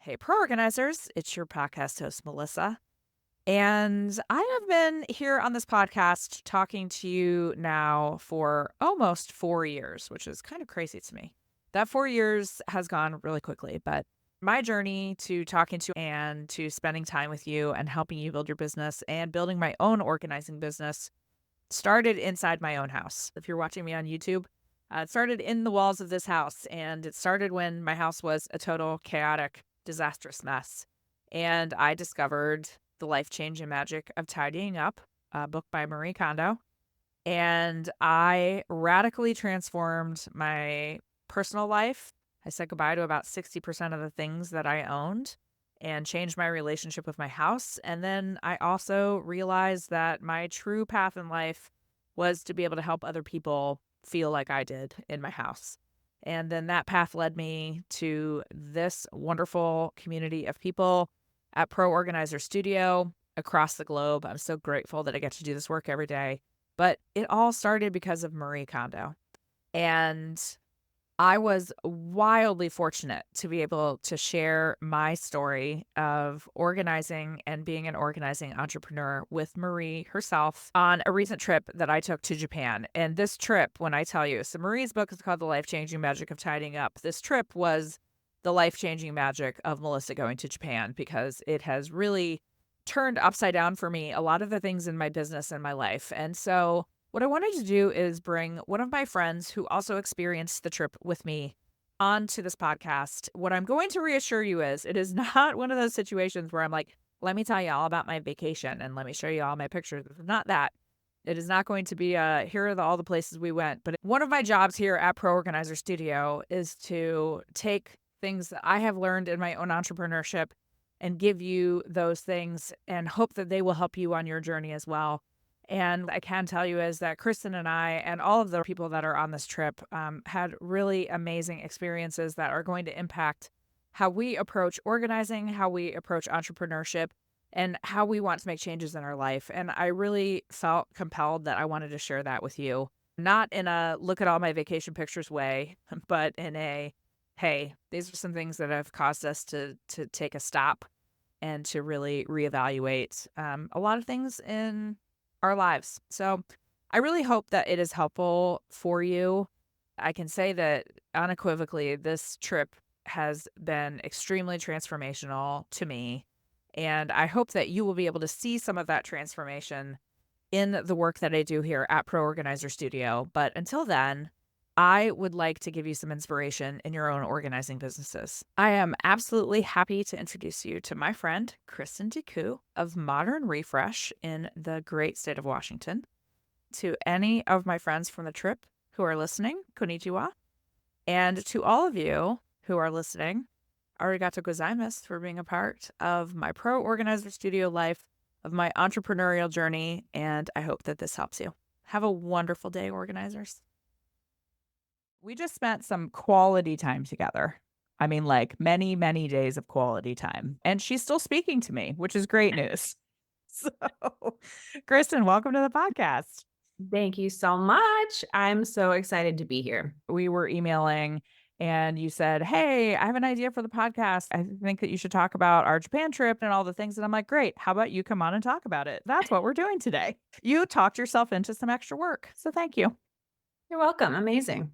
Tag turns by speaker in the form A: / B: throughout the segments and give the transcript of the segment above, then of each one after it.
A: Hey, Pro Organizers, it's your podcast host, Melissa. And I have been here on this podcast talking to you now for almost 4 years, which is kind of crazy to me. That 4 years has gone really quickly, but my journey to talking to and to spending time with you and helping you build your business and building my own organizing business started inside my own house. If you're watching me on YouTube, it started in the walls of this house, and it started when my house was a total chaotic, disastrous mess. And I discovered The Life Changing Magic of Tidying Up, a book by Marie Kondo. And I radically transformed my personal life. I said goodbye to about 60% of the things that I owned and changed my relationship with my house. And then I also realized that my true path in life was to be able to help other people feel like I did in my house. And then that path led me to this wonderful community of people at Pro Organizer Studio across the globe. I'm so grateful that I get to do this work every day. But it all started because of Marie Kondo. And I was wildly fortunate to be able to share my story of organizing and being an organizing entrepreneur with Marie herself on a recent trip that I took to Japan. And this trip, when I tell you, so Marie's book is called The Life Changing Magic of Tidying Up. This trip was the life changing magic of Melissa going to Japan because it has really turned upside down for me a lot of the things in my business and my life. And so what I wanted to do is bring one of my friends who also experienced the trip with me onto this podcast. What I'm going to reassure you is it is not one of those situations where I'm like, let me tell you all about my vacation and let me show you all my pictures. It's not that. It is not going to be here are all the places we went. But one of my jobs here at Pro Organizer Studio is to take things that I have learned in my own entrepreneurship and give you those things and hope that they will help you on your journey as well. And I can tell you is that Kristen and I and all of the people that are on this trip had really amazing experiences that are going to impact how we approach organizing, how we approach entrepreneurship, and how we want to make changes in our life. And I really felt compelled that I wanted to share that with you, not in a look at all my vacation pictures way, but in a, hey, these are some things that have caused us to take a stop and to really reevaluate a lot of things in our lives. So I really hope that it is helpful for you. I can say that unequivocally, this trip has been extremely transformational to me. And I hope that you will be able to see some of that transformation in the work that I do here at Pro Organizer Studio. But until then, I would like to give you some inspiration in your own organizing businesses. I am absolutely happy to introduce you to my friend, Kristen DeCou of Modern Refresh in the great state of Washington. To any of my friends from the trip who are listening, konnichiwa. And to all of you who are listening, arigato gozaimasu for being a part of my Pro Organizer Studio life, of my entrepreneurial journey, and I hope that this helps you. Have a wonderful day, organizers. We just spent some quality time together. I mean, like many, many days of quality time. And she's still speaking to me, which is great news. So, Kristen, welcome to the podcast.
B: Thank you so much. I'm so excited to be here.
A: We were emailing and you said, hey, I have an idea for the podcast. I think that you should talk about our Japan trip and all the things. And I'm like, great. How about you come on and talk about it? That's what we're doing today. You talked yourself into some extra work. So thank you.
B: You're welcome. Amazing.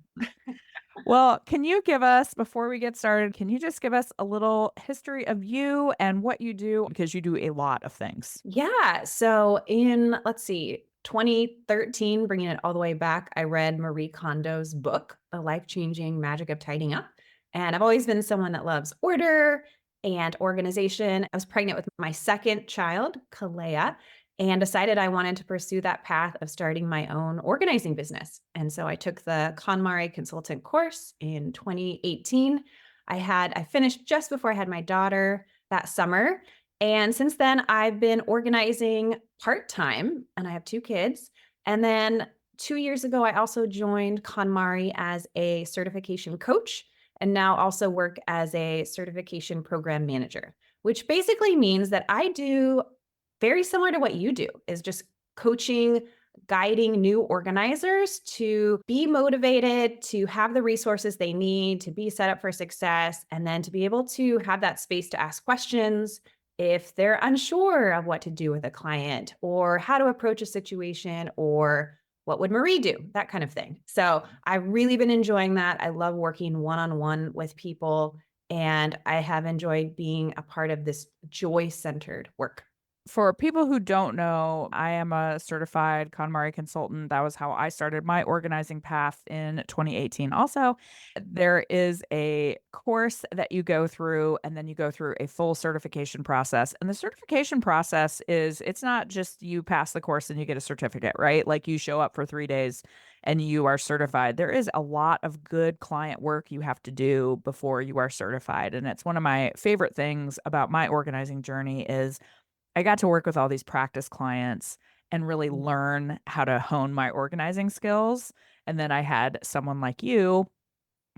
A: Well, can you give us, before we get started, can you just give us a little history of you and what you do? Because you do a lot of things.
B: Yeah. So let's see, 2013, bringing it all the way back, I read Marie Kondo's book, The Life Changing Magic of Tidying Up. And I've always been someone that loves order and organization. I was pregnant with my second child, Kalea, and decided I wanted to pursue that path of starting my own organizing business. And so I took the KonMari consultant course in 2018. I finished just before I had my daughter that summer. And since then, I've been organizing part-time, and I have two kids. And then 2 years ago, I also joined KonMari as a certification coach and now also work as a certification program manager, which basically means that I do very similar to what you do, is just coaching guiding new organizers to be motivated, to have the resources they need, to be set up for success, and then to be able to have that space to ask questions if they're unsure of what to do with a client or how to approach a situation or what would Marie do, that kind of thing. So I've really been enjoying that. I love working one on one with people, and I have enjoyed being a part of this joy centered work.
A: For people who don't know, I am a certified KonMari consultant. That was how I started my organizing path in 2018. Also, there is a course that you go through, and then you go through a full certification process. And the certification process is it's not just you pass the course and you get a certificate, right? Like you show up for 3 days and you are certified. There is a lot of good client work you have to do before you are certified. And it's one of my favorite things about my organizing journey is I got to work with all these practice clients and really learn how to hone my organizing skills. And then I had someone like you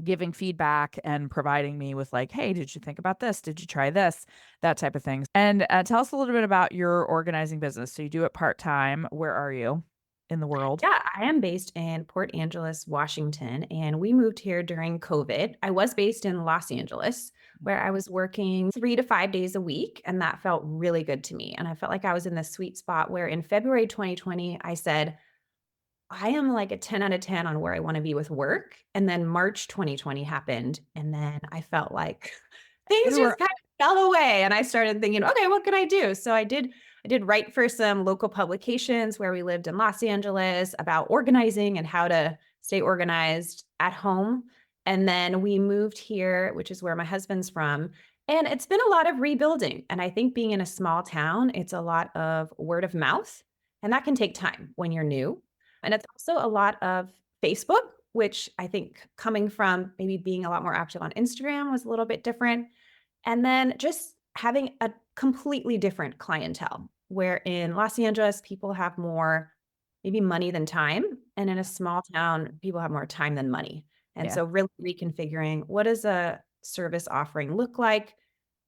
A: giving feedback and providing me with like, "Hey, did you think about this? Did you try this?" That type of things. And tell us a little bit about your organizing business. So you do it part-time. Where are you in the world?
B: Yeah, I am based in Port Angeles, Washington, and we moved here during COVID. I was based in Los Angeles, where I was working 3 to 5 days a week, and that felt really good to me. And I felt like I was in the sweet spot where in February 2020, I said, I am like a 10 out of 10 on where I want to be with work. And then March 2020 happened, and then I felt like things
A: You
B: just
A: were
B: kind of fell away. And I started thinking, okay, what can I do? So I did write for some local publications where we lived in Los Angeles about organizing and how to stay organized at home. And then we moved here, which is where my husband's from. And it's been a lot of rebuilding. And I think being in a small town, it's a lot of word of mouth. And that can take time when you're new. And it's also a lot of Facebook, which I think coming from maybe being a lot more active on Instagram was a little bit different. And then just having a completely different clientele, where in Los Angeles, people have more maybe money than time. And in a small town, people have more time than money. And
A: yeah.
B: so, really reconfiguring what does a service offering look like?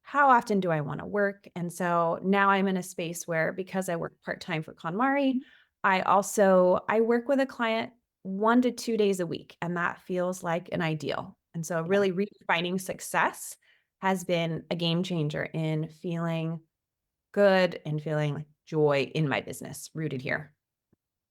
B: How often do I want to work? And so now I'm in a space where because I work part-time for KonMari, I work with a client 1 to 2 days a week, and that feels like an ideal. And so
A: Yeah.
B: really redefining success has been a game changer in feeling good and feeling like joy in my business rooted here.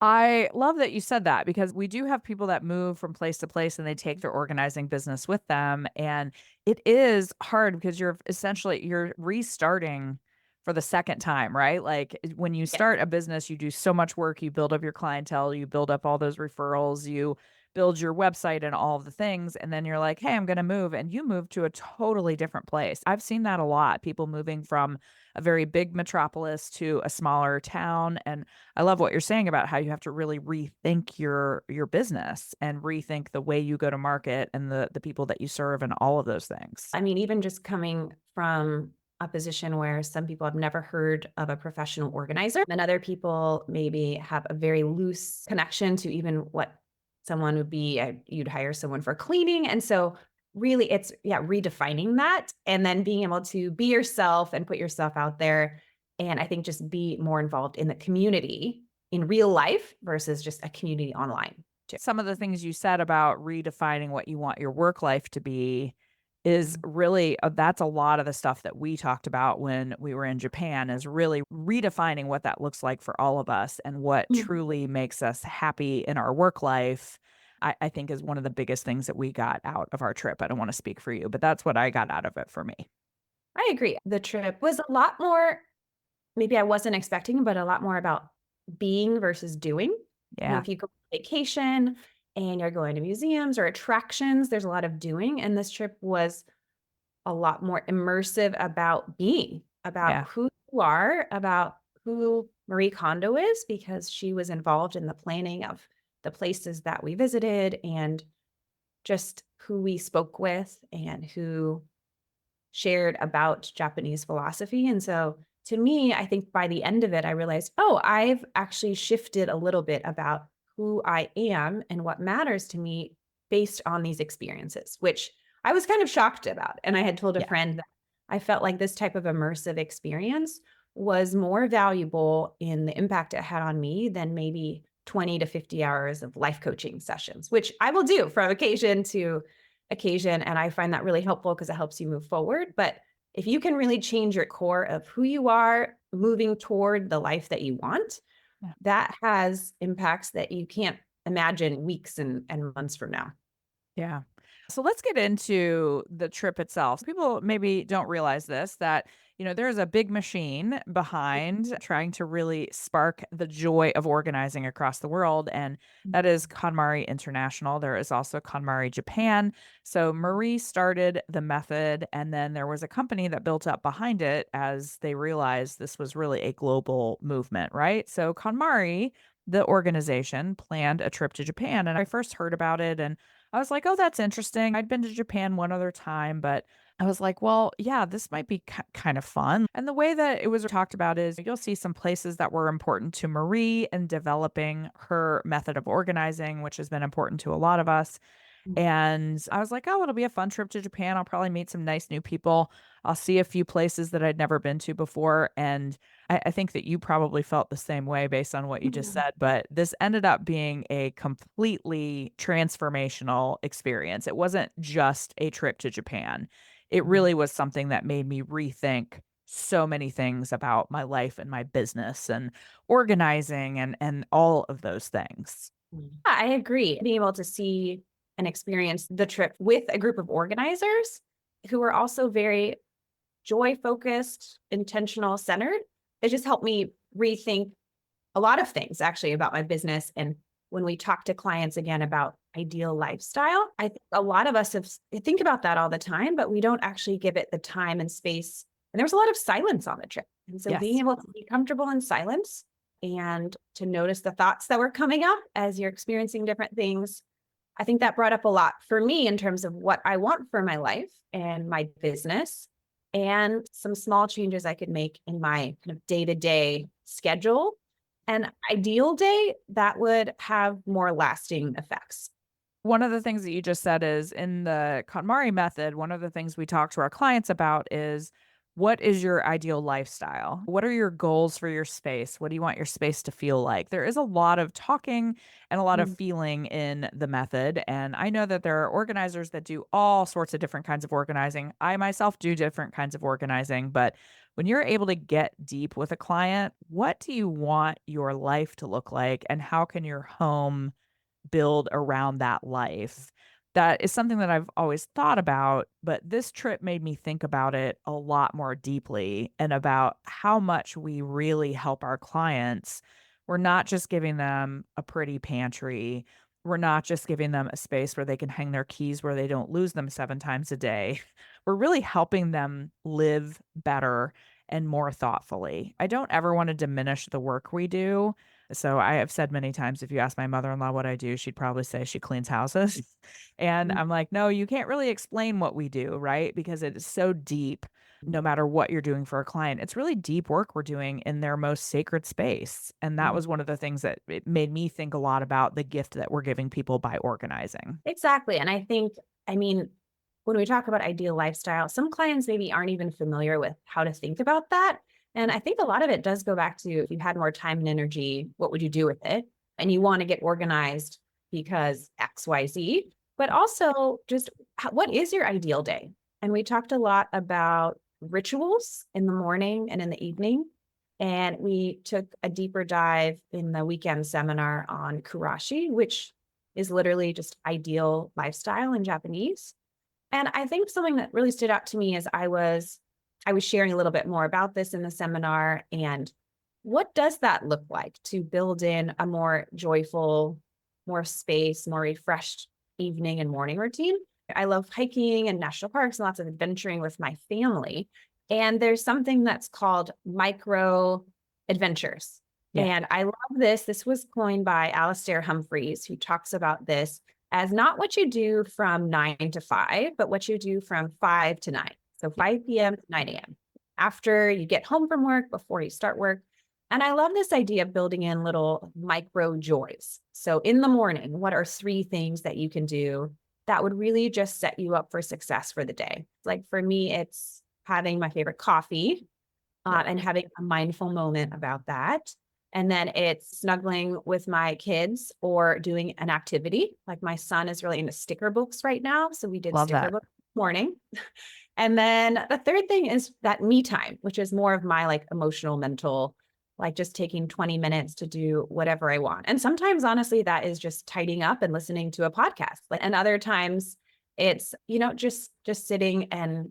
A: I love that you said that because we do have people that move from place to place and they take their organizing business with them. And it is hard because you're restarting for the second time, right? Like when you
B: Yes.
A: start a business, you do so much work, you build up your clientele, you build up all those referrals, you build your website and all of the things. And then you're like, hey, I'm going to move. And you move to a totally different place. I've seen that a lot. People moving from a very big metropolis to a smaller town. And I love what you're saying about how you have to really rethink your business and rethink the way you go to market and the people that you serve and all of those things.
B: I mean, even just coming from a position where some people have never heard of a professional organizer, and other people maybe have a very loose connection to even what someone would be. You'd hire someone for cleaning. And so, really, it's, yeah, redefining that and then being able to be yourself and put yourself out there. And I think just be more involved in the community in real life versus just a community online too.
A: Some of the things you said about redefining what you want your work life to be is really that's a lot of the stuff that we talked about when we were in Japan is really redefining what that looks like for all of us and what
B: Mhm.
A: truly makes us happy in our work life. I think is one of the biggest things that we got out of our trip. I don't want to speak for you, but that's what I got out of it for me.
B: I agree. The trip was a lot more, maybe I wasn't expecting, but a lot more about being versus doing.
A: Yeah.
B: If you go on vacation and you're going to museums or attractions, there's a lot of doing. And this trip was a lot more immersive about being, about
A: Yeah.
B: who you are, about who Marie Kondo is, because she was involved in the planning of the places that we visited and just who we spoke with and who shared about Japanese philosophy. And so to me, I think by the end of it, I realized, oh, I've actually shifted a little bit about who I am and what matters to me based on these experiences, which I was kind of shocked about. And I had told a
A: Yeah.
B: friend that I felt like this type of immersive experience was more valuable in the impact it had on me than maybe 20 to 50 hours of life coaching sessions, which I will do from occasion to occasion. And I find that really helpful because it helps you move forward. But if you can really change your core of who you are moving toward the life that you want,
A: Yeah.
B: that has impacts that you can't imagine weeks and months from now.
A: Yeah. So let's get into the trip itself. People maybe don't realize this that, there's a big machine behind trying to really spark the joy of organizing across the world. And that is KonMari International. There is also KonMari Japan. So Marie started the method, and then there was a company that built up behind it as they realized this was really a global movement, right? So KonMari, the organization, planned a trip to Japan. And I first heard about it and I was like, "Oh, that's interesting." I'd been to Japan one other time, but I was like, "Well, yeah, this might be kind of fun." And the way that it was talked about is you'll see some places that were important to Marie in developing her method of organizing, which has been important to a lot of us. And I was like, "Oh, it'll be a fun trip to Japan. I'll probably meet some nice new people. I'll see a few places that I'd never been to before." And I think that you probably felt the same way based on what you just
B: Mhm.
A: said, but this ended up being a completely transformational experience. It wasn't just a trip to Japan. It
B: Mhm.
A: really was something that made me rethink so many things about my life and my business and organizing and all of those things.
B: Yeah, I agree. Being able to see and experience the trip with a group of organizers who are also very joy focused, intentional, centered, it just helped me rethink a lot of things actually about my business. And when we talk to clients again about ideal lifestyle, I think a lot of us think about that all the time, but we don't actually give it the time and space. And there was a lot of silence on the trip. And so being
A: Yes.
B: able to be comfortable in silence and to notice the thoughts that were coming up as you're experiencing different things, I think that brought up a lot for me in terms of what I want for my life and my business and some small changes I could make in my kind of day to day schedule. An ideal day that would have more lasting effects.
A: One of the things that you just said is in the KonMari method, one of the things we talk to our clients about is what is your ideal lifestyle? What are your goals for your space? What do you want your space to feel like? There is a lot of talking and a lot of
B: Mm,
A: feeling in the method. And I know that there are organizers that do all sorts of different kinds of organizing. I myself do different kinds of organizing, but when you're able to get deep with a client, what do you want your life to look like? And how can your home build around that life? That is something that I've always thought about, but this trip made me think about it a lot more deeply and about how much we really help our clients. We're not just giving them a pretty pantry. We're not just giving them a space where they can hang their keys where they don't lose them 7 times a day. We're really helping them live better and more thoughtfully. I don't ever want to diminish the work we do. So I have said many times, if you ask my mother-in-law what I do, she'd probably say she cleans houses. And
B: mm,
A: I'm like, no, you can't really explain what we do, right? Because it is so deep, no matter what you're doing for a client. It's really deep work we're doing in their most sacred space. And that
B: mm.
A: was one of the things that it made me think a lot about the gift that we're giving people by organizing.
B: Exactly. And I think, I mean, when we talk about ideal lifestyle, some clients maybe aren't even familiar with how to think about that. And I think a lot of it does go back to if you had more time and energy, what would you do with it? And you want to get organized because XYZ, but also just what is your ideal day? And we talked a lot about rituals in the morning and in the evening. And we took a deeper dive in the weekend seminar on Kurashi, which is literally just ideal lifestyle in Japanese. And I think something that really stood out to me is I was sharing a little bit more about this in the seminar and what does that look like to build in a more joyful, more space, more refreshed evening and morning routine. I love hiking and national parks and lots of adventuring with my family. And there's something that's called micro adventures.
A: Yeah.
B: And I love this. This was coined by Alastair Humphreys, who talks about this as not what you do from 9 to 5, but what you do from 5 to 9. So 5 p.m. to 9 a.m. After you get home from work, before you start work. And I love this idea of building in little micro joys. So in the morning, what are 3 things that you can do that would really just set you up for success for the day? Like for me, it's having my favorite coffee
A: Yeah.
B: and having a mindful moment about that. And then it's snuggling with my kids or doing an activity. Like my son is really into sticker books right now. So we did
A: Love
B: sticker
A: that.
B: books this morning. And then the third thing is that me time, which is more of my like emotional, mental, like just taking 20 minutes to do whatever I want. And sometimes honestly, that is just tidying up and listening to a podcast. Like, and other times it's, just sitting and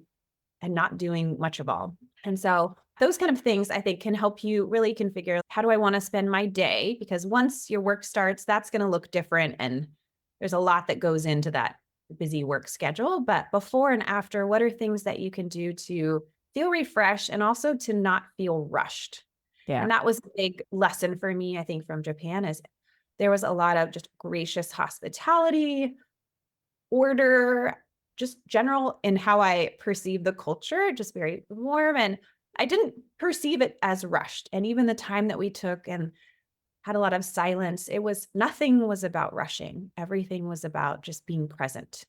B: not doing much of all. And so those kind of things I think can help you really configure how do I want to spend my day? Because once your work starts, that's going to look different. And there's a lot that goes into that busy work schedule. But before and after, what are things that you can do to feel refreshed and also to not feel rushed?
A: Yeah.
B: And that was a big lesson for me, I think, from Japan is there was a lot of just gracious hospitality, order, just general in how I perceive the culture, just very warm. And I didn't perceive it as rushed. And even the time that we took and had a lot of silence, it was nothing was about rushing. Everything was about just being present.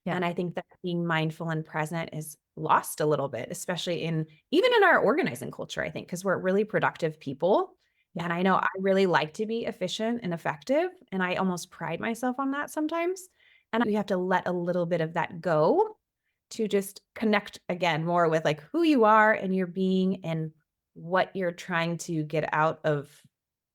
A: Yeah.
B: And I think that being mindful and present is lost a little bit, especially in even in our organizing culture, I think, because we're really productive people.
A: Yeah.
B: And I know I really like to be efficient and effective. And I almost pride myself on that sometimes. And we have to let a little bit of that go to just connect again more with like who you are and your being and what you're trying to get out of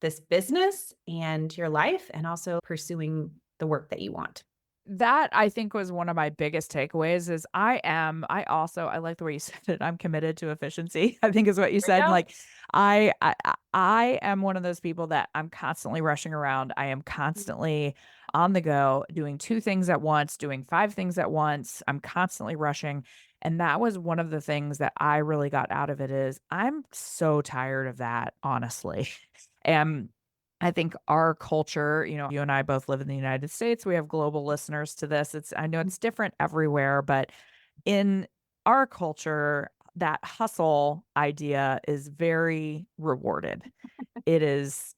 B: this business and your life and also pursuing the work that you want.
A: That I think was one of my biggest takeaways is I like the way you said it, I'm committed to efficiency, I think is what you
B: There you
A: said,
B: go.
A: like, I am one of those people that I'm constantly rushing around, I am constantly on the go, doing 2 things at once, doing 5 things at once, I'm constantly rushing, and that was one of the things that I really got out of it is, I'm so tired of that, honestly, and I think our culture, you and I both live in the United States. We have global listeners to this. I know it's different everywhere, but in our culture, that hustle idea is very rewarded. It is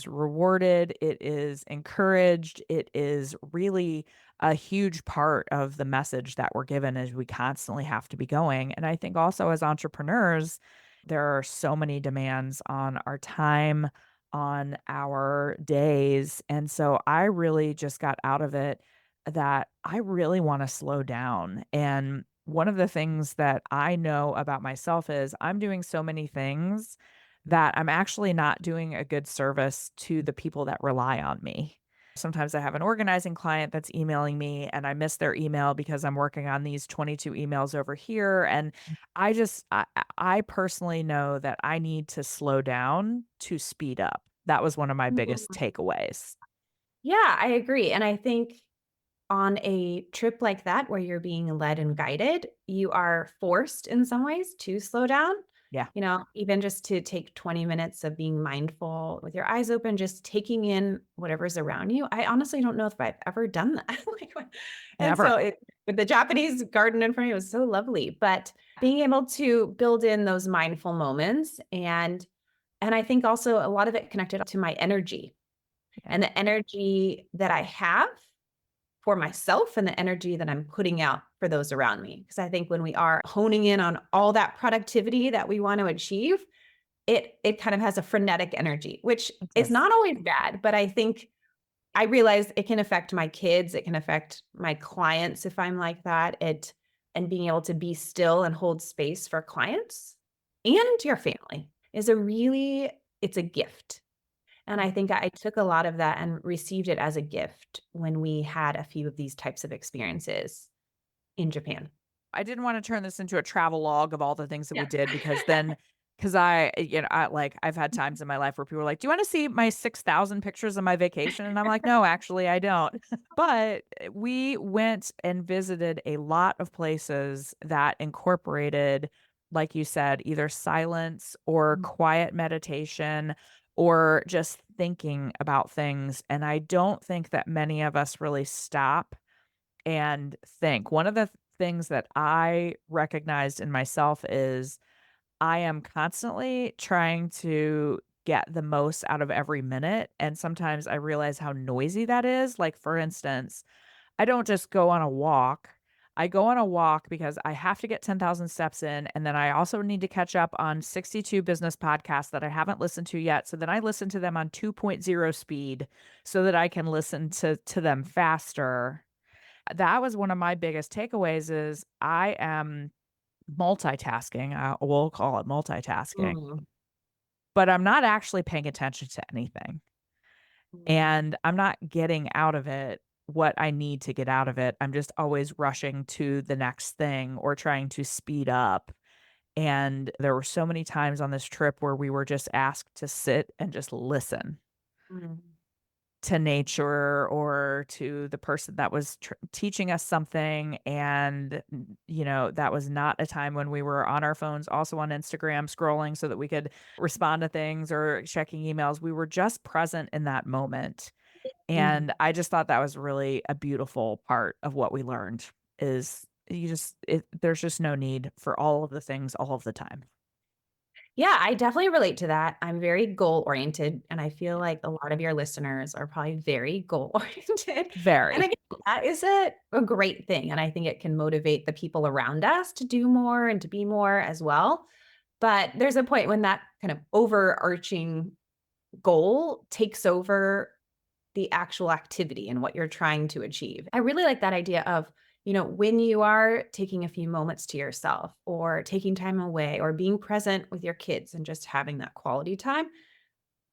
A: rewarded, it is encouraged, it is really a huge part of the message that we're given as we constantly have to be going. And I think also as entrepreneurs, there are so many demands on our time, on our days. And so I really just got out of it that I really want to slow down. And one of the things that I know about myself is I'm doing so many things that I'm actually not doing a good service to the people that rely on me. Sometimes I have an organizing client that's emailing me and I miss their email because I'm working on these 22 emails over here. And I personally know that I need to slow down to speed up. That was one of my biggest
B: Mhm.
A: takeaways.
B: Yeah, I agree. And I think on a trip like that where you're being led and guided, you are forced in some ways to slow down.
A: Yeah.
B: Even just to take 20 minutes of being mindful with your eyes open, just taking in whatever's around you. I honestly don't know if I've ever done that. And so
A: Never.
B: with the Japanese garden in front of me was so lovely, but being able to build in those mindful moments and I think also a lot of it connected to my energy
A: Yeah.
B: and the energy that I have for myself and the energy that I'm putting out for those around me. Because I think when we are honing in on all that productivity that we want to achieve, it kind of has a frenetic energy, which
A: It
B: is
A: does.
B: not always bad, but I think I realize it can affect my kids, it can affect my clients if I'm like that. And being able to be still and hold space for clients and your family is a really it's a gift. And I think I took a lot of that and received it as a gift when we had a few of these types of experiences in Japan.
A: I didn't wanna turn this into a travel log of all the things that we
B: Yeah.
A: did because I've had times in my life where people are like, "Do you wanna see my 6,000 pictures of my vacation?" And I'm like, "No, actually, I don't." But we went and visited a lot of places that incorporated, like you said, either silence or
B: Mm.
A: quiet meditation or just thinking about things, and I don't think that many of us really stop and think. One of the things that I recognized in myself is I am constantly trying to get the most out of every minute. And sometimes I realize how noisy that is. Like, for instance, I don't just go on a walk. I go on a walk because I have to get 10,000 steps in, and then I also need to catch up on 62 business podcasts that I haven't listened to yet, so then I listen to them on 2.0 speed so that I can listen to them faster. That was one of my biggest takeaways is I am multitasking, we'll call it multitasking,
B: Mm,
A: but I'm not actually paying attention to anything,
B: mm,
A: and I'm not getting out of it what I need to get out of it. I'm just always rushing to the next thing or trying to speed up, and there were so many times on this trip where we were just asked to sit and just listen
B: mm,
A: to nature or to the person that was teaching us something, and that was not a time when we were on our phones, also on Instagram scrolling so that we could respond to things or checking emails. We were just present in that moment,
B: mm.
A: and I just thought that was really a beautiful part of what we learned is there's just no need for all of the things all of the time.
B: Yeah, I definitely relate to that. I'm very goal oriented, and I feel like a lot of your listeners are probably very goal oriented. And
A: Very.
B: again, that is a great thing. And I think it can motivate the people around us to do more and to be more as well. But there's a point when that kind of overarching goal takes over the actual activity and what you're trying to achieve. I really like that idea of, when you are taking a few moments to yourself or taking time away or being present with your kids and just having that quality time,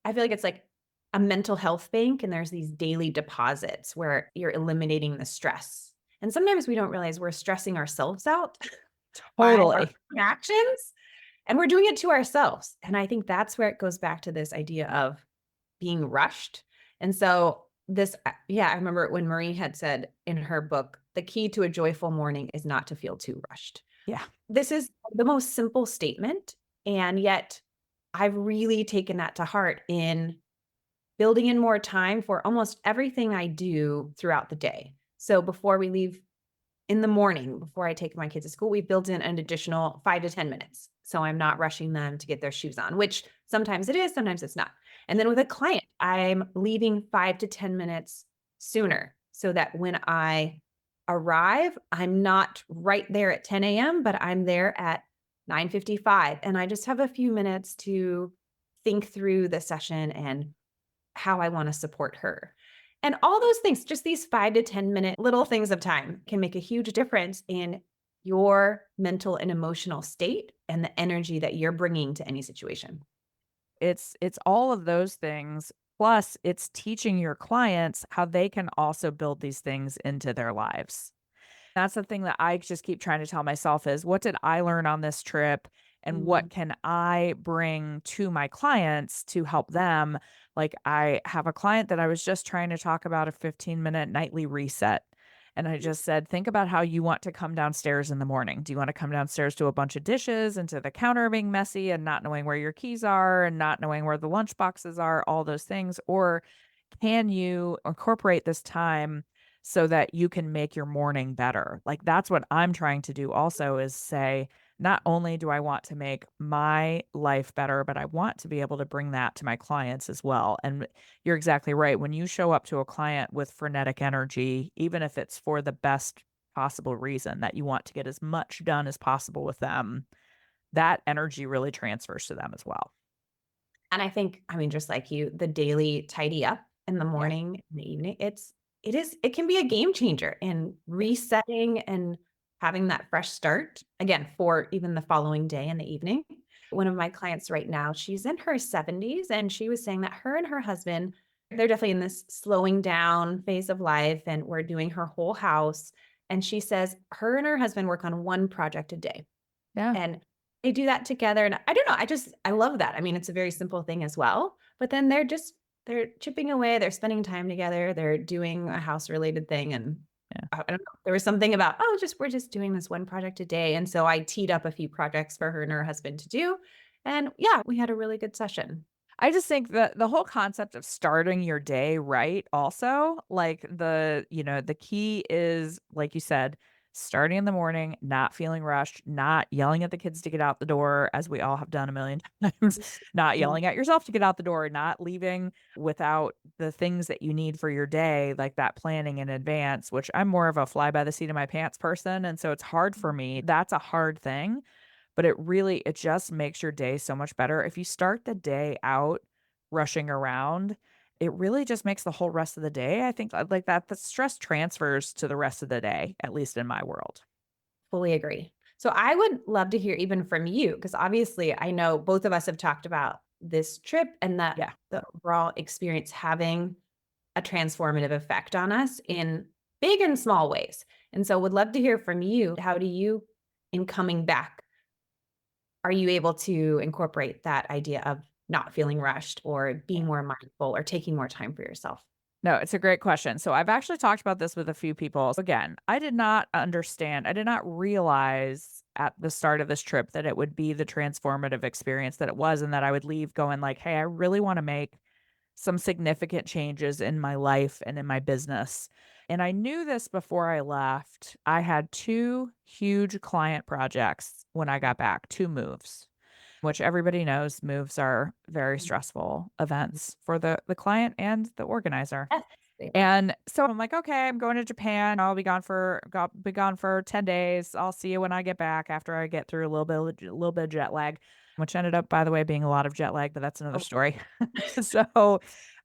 B: I feel like it's like a mental health bank and there's these daily deposits where you're eliminating the stress. And sometimes we don't realize we're stressing ourselves out by our
A: Totally.
B: actions and we're doing it to ourselves. And I think that's where it goes back to this idea of being rushed. And so yeah, I remember when Marie had said in her book, the key to a joyful morning is not to feel too rushed.
A: Yeah.
B: This is the most simple statement. And yet I've really taken that to heart in building in more time for almost everything I do throughout the day. So before we leave in the morning, before I take my kids to school, we built in an additional 5 to 10 minutes. So I'm not rushing them to get their shoes on, which sometimes it is, sometimes it's not. And then with a client, I'm leaving 5 to 10 minutes sooner so that when I arrive, I'm not right there at 10 a.m., but I'm there at 9:55 and I just have a few minutes to think through the session and how I want to support her. And all those things, just these 5 to 10 minute little things of time can make a huge difference in your mental and emotional state and the energy that you're bringing to any situation.
A: It's all of those things, plus it's teaching your clients how they can also build these things into their lives. That's the thing that I just keep trying to tell myself is, "What did I learn on this trip, and
B: Mm,
A: what can I bring to my clients to help them?" Like, I have a client that I was just trying to talk about a 15-minute nightly reset, and I just said, "Think about how you want to come downstairs in the morning. Do you wanna come downstairs to a bunch of dishes and to the counter being messy and not knowing where your keys are and not knowing where the lunch boxes are, all those things, or can you incorporate this time so that you can make your morning better?" Like, that's what I'm trying to do also is say, not only do I want to make my life better, but I want to be able to bring that to my clients as well. And you're exactly right. When you show up to a client with frenetic energy, even if it's for the best possible reason that you want to get as much done as possible with them, that energy really transfers to them as well.
B: and I think, I mean, just like you, the daily tidy up in the
A: Yeah.
B: morning, in the evening, it can be a game changer in resetting and having that fresh start again for even the following day in the evening. One of my clients right now, she's in her 70s and she was saying that her and her husband, they're definitely in this slowing down phase of life and we're doing her whole house. And she says her and her husband work on one project a day.
A: Yeah.
B: And they do that together, and I don't know, I love that. I mean, it's a very simple thing as well, but then they're chipping away, they're spending time together, they're doing a house-related thing, and
A: Yeah.
B: I don't know, there was something about, "Oh, just we're just doing this one project a day," and so I teed up a few projects for her and her husband to do, and yeah, we had a really good session.
A: I just think that the whole concept of starting your day right also, like the key is, like you said, starting in the morning, not feeling rushed, not yelling at the kids to get out the door, as we all have done a million times, not
B: Mhm.
A: yelling at yourself to get out the door, not leaving without the things that you need for your day, like that planning in advance, which I'm more of a fly by the seat of my pants person. And so it's hard for me. That's a hard thing, but it just makes your day so much better. If you start the day out rushing around, it really just makes the whole rest of the day, I think, like that the stress transfers to the rest of the day, at least in my world.
B: Fully agree. So I would love to hear even from you, because obviously I know both of us have talked about this trip and that
A: Yeah.
B: the overall experience having a transformative effect on us in big and small ways. And so would love to hear from you. How do you, in coming back, are you able to incorporate that idea of not feeling rushed or being more mindful or taking more time for yourself?
A: No, it's a great question. So I've actually talked about this with a few people. So again, I did not realize at the start of this trip that it would be the transformative experience that it was and that I would leave going like, "Hey, I really want to make some significant changes in my life and in my business." And I knew this before I left. I had 2 huge client projects when I got back, 2 moves, which everybody knows moves are very stressful events for the client and the organizer.
B: Yes, they are.
A: And so I'm like, "Okay, I'm going to Japan. I'll be gone for 10 days. I'll see you when I get back after I get through a little bit of jet lag," which ended up, by the way, being a lot of jet lag, but that's another
B: Oh,
A: story. So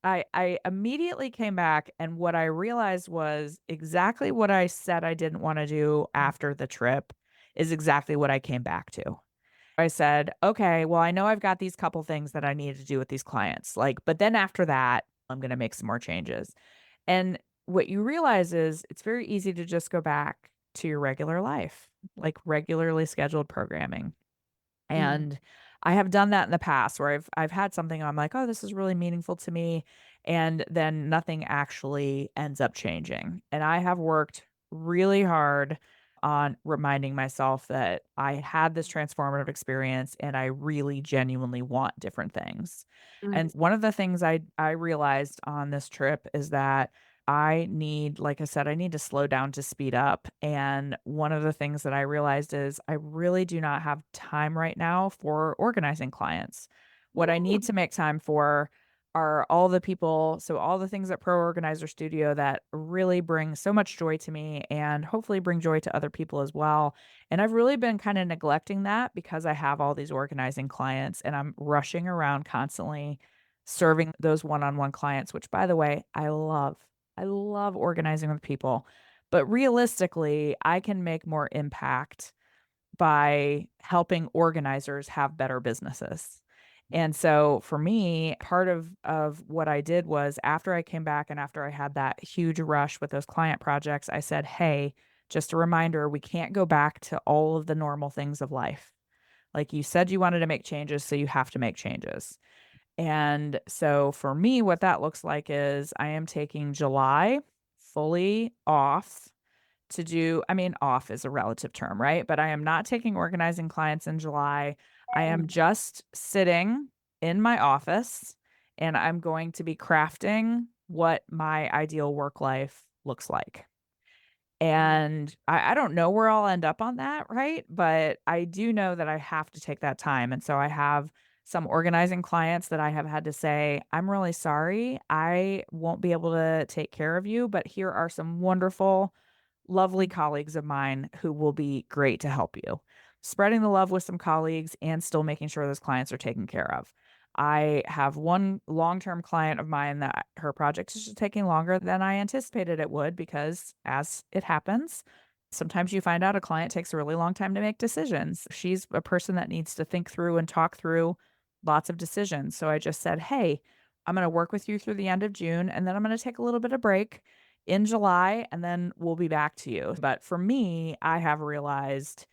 A: I immediately came back, and what I realized was exactly what I said I didn't wanna do after the trip is exactly what I came back to. I said, "Okay, well, I know I've got these couple things that I need to do with these clients, like, but then after that, I'm gonna make some more changes." And what you realize is it's very easy to just go back to your regular life, like regularly scheduled programming.
B: mm,
A: And I have done that in the past where I've had something I'm like, "Oh, this is really meaningful to me," and then nothing actually ends up changing. And I have worked really hard on reminding myself that I had this transformative experience and I really genuinely want different things. And
B: mm,
A: one of the things I realized on this trip is that I need, like I said, I need to slow down to speed up. And one of the things that I realized is I really do not have time right now for organizing clients. What I need
B: mm,
A: to make time for are all the people, so all the things at Pro Organizer Studio that really bring so much joy to me and hopefully bring joy to other people as well. And I've really been kind of neglecting that because I have all these organizing clients and I'm rushing around constantly serving those one-on-one clients, which by the way, I love. I love organizing with people, but realistically, I can make more impact by helping organizers have better businesses. And so for me, part of what I did was after I came back and after I had that huge rush with those client projects, I said, "Hey, just a reminder, we can't go back to all of the normal things of life. Like you said you wanted to make changes, so you have to make changes." And so for me, what that looks like is I am taking July fully off to do, I mean, off is a relative term, right? But I am not taking organizing clients in July. I am
B: mm,
A: just sitting in my office and I'm going to be crafting what my ideal work life looks like.
B: mm.
A: And I don't know where I'll end up on that, right? But I do know that I have to take that time. And so I have some organizing clients that I have had to say, "I'm really sorry. I won't be able to take care of you, but here are some wonderful, lovely colleagues of mine who will be great to help you." Spreading the love with some colleagues and still making sure those clients are taken care of. I have one long-term client of mine that her project is just taking longer than I anticipated it would because as it happens, sometimes you find out a client takes a really long time to make decisions. She's a person that needs to think through and talk through lots of decisions. So I just said, "Hey, I'm going to work with you through the end of June and then I'm going to take a little bit of break in July and then we'll be back to you." But for me, I have realized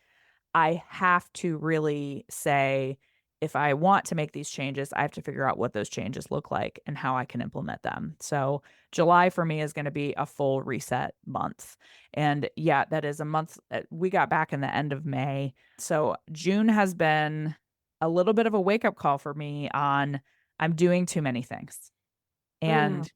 A: I have to really say, if I want to make these changes, I have to figure out what those changes look like and how I can implement them. So, July for me is going to be a full reset month. And yeah, that is a month. We got back in the end of May. So, June has been a little bit of a wake up call for me on I'm doing too many things.
B: Mm,
A: And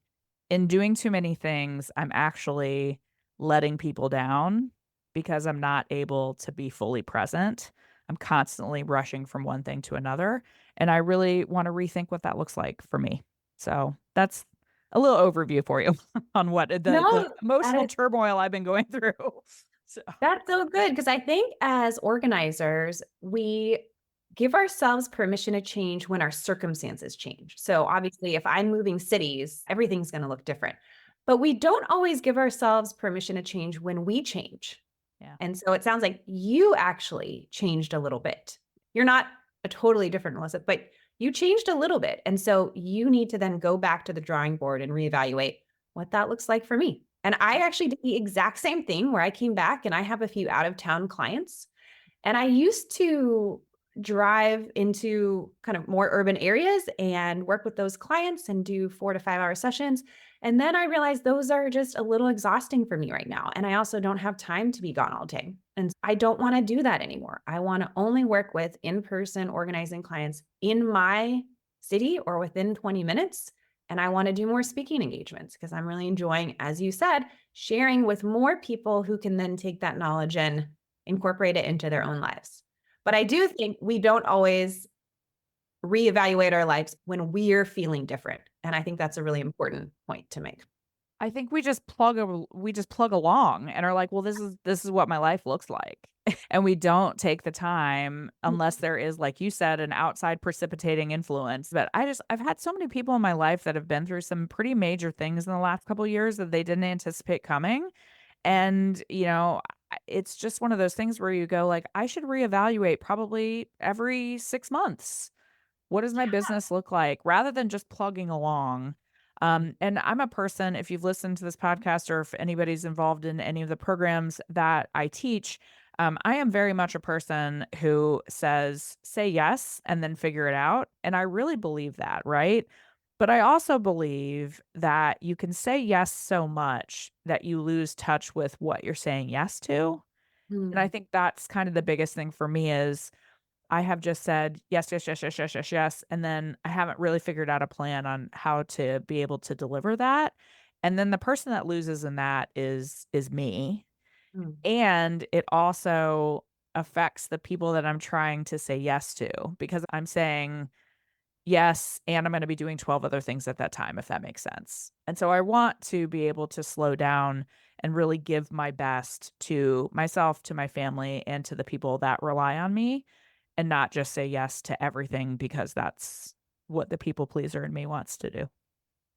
A: in doing too many things, I'm actually letting people down because I'm not able to be fully present. I'm constantly rushing from one thing to another, and I really wanna rethink what that looks like for me. So, that's a little overview for you on what the
B: No, that
A: emotional
B: is
A: turmoil I've been going through. So
B: that's so good because I think as organizers, we give ourselves permission to change when our circumstances change. So obviously, if I'm moving cities, everything's going to look different. But we don't always give ourselves permission to change when we change.
A: yeah.
B: And so it sounds like you actually changed a little bit. You're not a totally different Melissa, but you changed a little bit. And so you need to then go back to the drawing board and reevaluate what that looks like for me. And I actually did the exact same thing where I came back and I have a few out of town clients. And I used to drive into kind of more urban areas and work with those clients and do 4 to 5 hour sessions. And then I realized those are just a little exhausting for me right now. And I also don't have time to be gone all day. And I don't want to do that anymore. I want to only work with in person organizing clients in my city or within 20 minutes. And I want to do more speaking engagements because I'm really enjoying, as you said, sharing with more people who can then take that knowledge and incorporate it into their own lives. But I do think we don't always reevaluate our lives when we're feeling different. And I think that's a really important point to make.
A: I think we just plug along and are like, "Well, this is what my life looks like." And we don't take the time unless there is, like you said, an outside precipitating influence. But I've had so many people in my life that have been through some pretty major things in the last couple of years that they didn't anticipate coming. And, it's just one of those things where you go like, "I should reevaluate probably every 6 months." What does my
B: Yeah.
A: business look like? Rather than just plugging along. And I'm a person, if you've listened to this podcast or if anybody's involved in any of the programs that I teach, I am very much a person who says, say yes and then figure it out. And I really believe that, right? But I also believe that you can say yes so much that you lose touch with what you're saying yes to. And I
B: Mm,
A: think that's kind of the biggest thing for me is I have just said, "Yes, yes, yes, yes, yes, yes, yes," and then I haven't really figured out a plan on how to be able to deliver that, and then the person that loses in that is me,
B: mm,
A: and it also affects the people that I'm trying to say yes to, because I'm saying yes, and I'm gonna be doing 12 other things at that time, if that makes sense, and so I want to be able to slow down and really give my best to myself, to my family, and to the people that rely on me, and not just say yes to everything because that's what the people pleaser in me wants to do.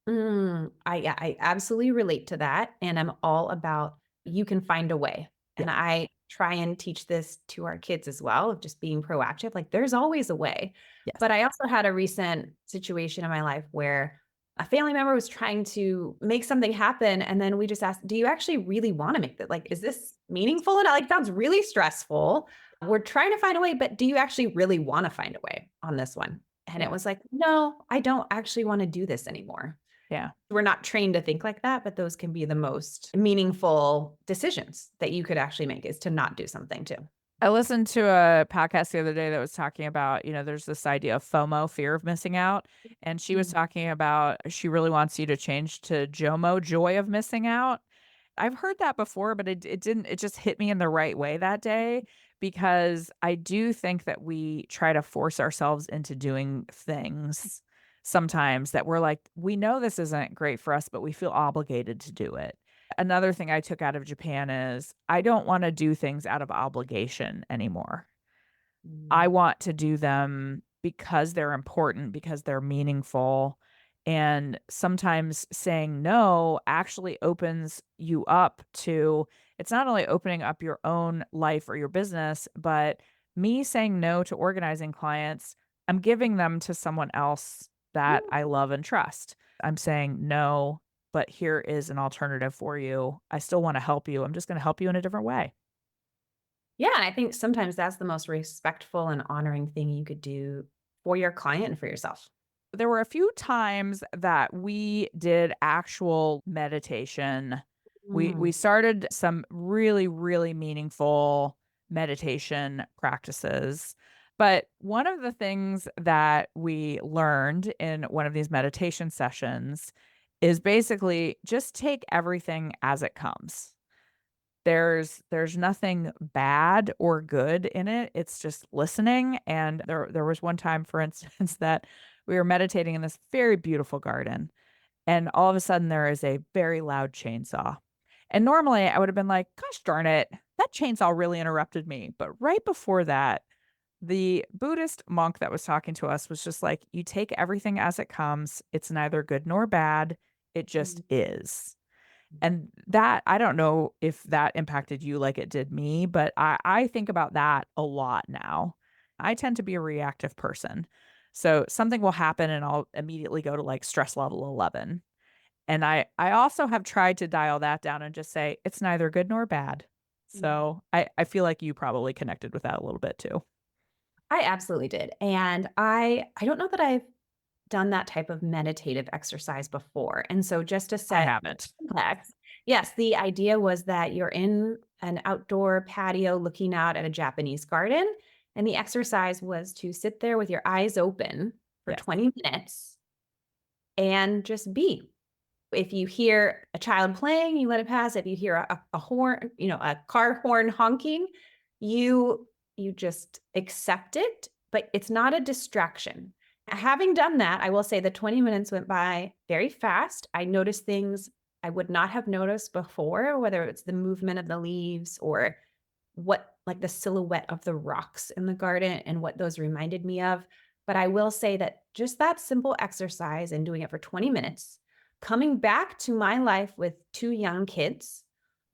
B: yeah, I absolutely relate to that. And I'm all about you can find a way.
A: Yeah.
B: And I try and teach this to our kids as well of just being proactive. Like there's always a way.
A: Yes.
B: But I also had a recent situation in my life where a family member was trying to make something happen. And then we just asked, do you actually really want to make that? Like, is this meaningful? And like, sounds really stressful. We're trying to find a way, but do you actually really want to find a way on this one? And it
A: Yeah.
B: was like, no, I don't actually want to do this anymore.
A: Yeah.
B: We're not trained to think like that, but those can be the most meaningful decisions that you could actually make is to not do something too.
A: I listened to a podcast the other day that was talking about, there's this idea of FOMO, fear of missing out. And she was
B: Mm.
A: talking about she really wants you to change to JOMO, joy of missing out. I've heard that before, but it just hit me in the right way that day because I do think that we try to force ourselves into doing things sometimes that we're like, we know this isn't great for us, but we feel obligated to do it. Another thing I took out of Japan is I don't want to do things out of obligation anymore. I
B: Mm.
A: want to do them because they're important, because they're meaningful. And sometimes saying no actually opens you up to it's not only opening up your own life or your business, but me saying no to organizing clients, I'm giving them to someone else that I love and trust. I'm saying no, but here is an alternative for you. I still want to help you. I'm just going to help you in a different way.
B: Yeah, and I think sometimes that's the most respectful and honoring thing you could do for your client and for yourself.
A: There were a few times that we did actual meditation. We
B: Mm.
A: started some really, really meaningful meditation practices. But one of the things that we learned in one of these meditation sessions is basically just take everything as it comes. There's nothing bad or good in it. It's just listening, and there was one time, for instance, that we were meditating in this very beautiful garden, and all of a sudden there is a very loud chainsaw. And normally I would have been like, "Gosh darn it, that chainsaw really interrupted me." But right before that, the Buddhist monk that was talking to us was just like, "You take everything as it comes. It's neither good nor bad. It just
B: Mm.
A: is." And that I don't know if that impacted you like it did me, but I think about that a lot now. I tend to be a reactive person. So something will happen and I'll immediately go to like stress level 11. And I also have tried to dial that down and just say it's neither good nor bad.
B: Mm.
A: So I feel like you probably connected with that a little bit too.
B: I absolutely did, and I don't know that I've done that type of meditative exercise before, and so just to
A: I
B: set
A: haven't.
B: context, yes, the idea was that you're in an outdoor patio looking out at a Japanese garden, and the exercise was to sit there with your eyes open for
A: Yes.
B: 20 minutes and just be. If you hear a child playing, you let it pass. If you hear a horn, a car horn honking, you just accept it, but it's not a distraction. Having done that, I will say the 20 minutes went by very fast. I noticed things I would not have noticed before, whether it's the movement of the leaves or what like the silhouette of the rocks in the garden and what those reminded me of. But I will say that just that simple exercise and doing it for 20 minutes, coming back to my life with 2 young kids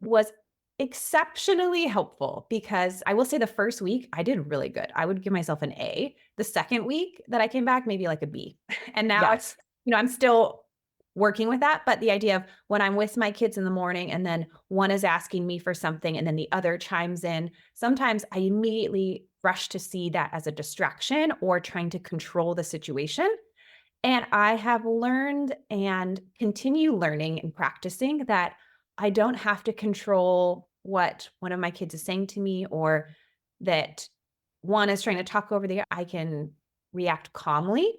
B: was exceptionally helpful because I will say the first week I did really good. I would give myself an A. The second week that I came back, maybe like a B. And now it's,
A: Yes.
B: I'm still working with that, but the idea of when I'm with my kids in the morning and then one is asking me for something and then the other chimes in, sometimes I immediately rush to see that as a distraction or trying to control the situation. And I have learned and continue learning and practicing that I don't have to control what one of my kids is saying to me or that one is trying to talk over the I can react calmly,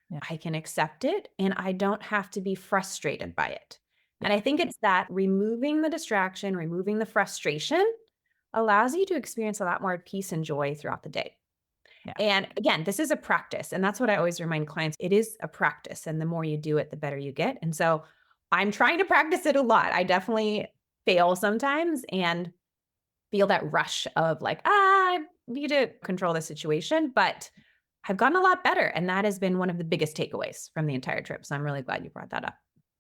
A: Yeah.
B: I can accept it, and I don't have to be frustrated by it.
A: Yeah.
B: And I think it's that removing the distraction, removing the frustration allows you to experience a lot more peace and joy throughout the day.
A: Yeah.
B: And again, this is a practice. And that's what I always remind clients. It is a practice. And the more you do it, the better you get. And so I'm trying to practice it a lot. I definitely fail sometimes and feel that rush of like, I need to control the situation. But I've gotten a lot better. And that has been one of the biggest takeaways from the entire trip. So I'm really glad you brought that up.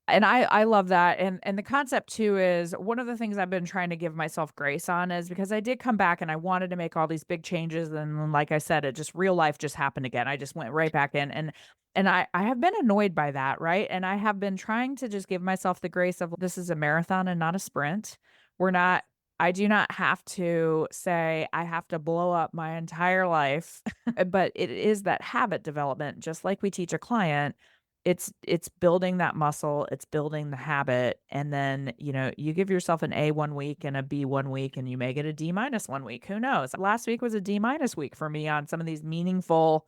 A: And I love that, and the concept too is one of the things I've been trying to give myself grace on is because I did come back and I wanted to make all these big changes, and then, like I said, it just real life just happened again. I just went right back in, and I have been annoyed by that, right? And I have been trying to just give myself the grace of this is a marathon and not a sprint. We're not I do not have to say I have to blow up my entire life, but it is that habit development, just like we teach a client it's building that muscle, it's building the habit, and then, you give yourself an A one week and a B one week, and you may get a D minus one week, who knows? Last week was a D minus week for me on some of these meaningful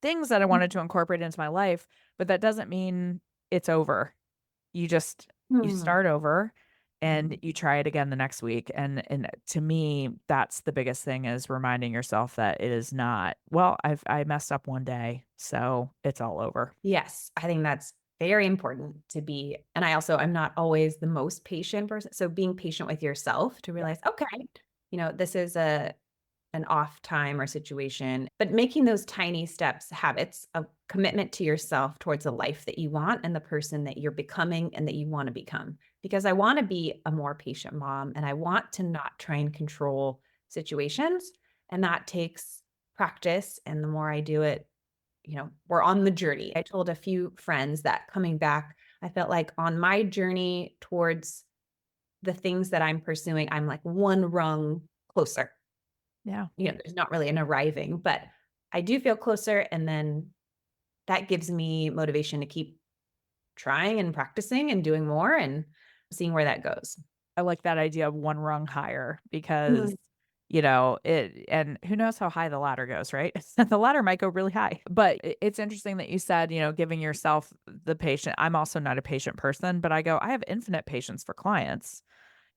A: things that I wanted to incorporate into my life, but that doesn't mean it's over. You
B: Mhm.
A: start over and
B: Mhm.
A: you try it again the next week, and to me, that's the biggest thing is reminding yourself that it is not, "Well, I messed up one day, so it's all over."
B: Yes, I think that's very important to be and I'm not always the most patient person, so being patient with yourself to
A: Yeah.
B: realize, "Okay, this is an off time or situation," but making those tiny steps, habits of commitment to yourself towards the life that you want and the person that you're becoming and that you wanna become. Because I wanna be a more patient mom, and I want to not try and control situations, and that takes practice, and the more I do it, we're on the journey. I told a few friends that coming back, I felt like on my journey towards the things that I'm pursuing, I'm like one rung closer.
A: Yeah.
B: There's not really an arriving, but I do feel closer. And then that gives me motivation to keep trying and practicing and doing more and seeing where that goes.
A: I like that idea of one rung higher because,
B: Mhm.
A: it and who knows how high the ladder goes, right? The ladder might go really high. But it's interesting that you said, giving yourself the patient. I'm also not a patient person, but I have infinite patience for clients.